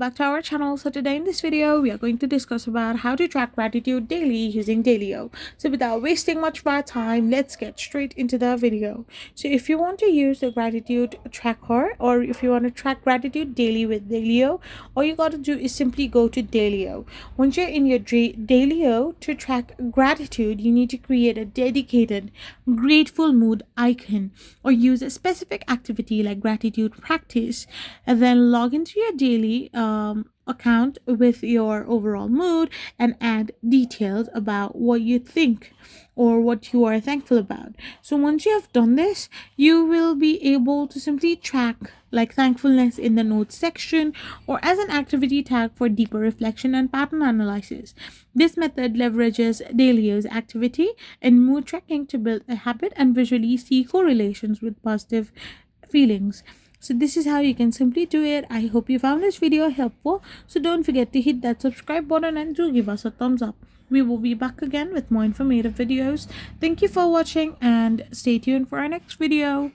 back to our channel. So today in this video we are going to discuss about how to track gratitude daily using Daylio. So without wasting much of our time, let's get straight into the video. So if you want to use the gratitude tracker, or if you want to track gratitude daily with Daylio, all you got to do is simply go to Daylio. Once you're in your Daylio, to track gratitude you need to create a dedicated grateful mood icon or use a specific activity like gratitude practice, and then log into your daily account with your overall mood and add details about what you think or what you are thankful about. So once you have done this, you will be able to simply track like thankfulness in the notes section or as an activity tag for deeper reflection and pattern analysis. This method leverages Dailyo's activity and mood tracking to build a habit and visually see correlations with positive feelings. So this is how you can simply do it. I hope you found this video helpful. So don't forget to hit that subscribe button and do give us a thumbs up. We will be back again with more informative videos. Thank you for watching and stay tuned for our next video.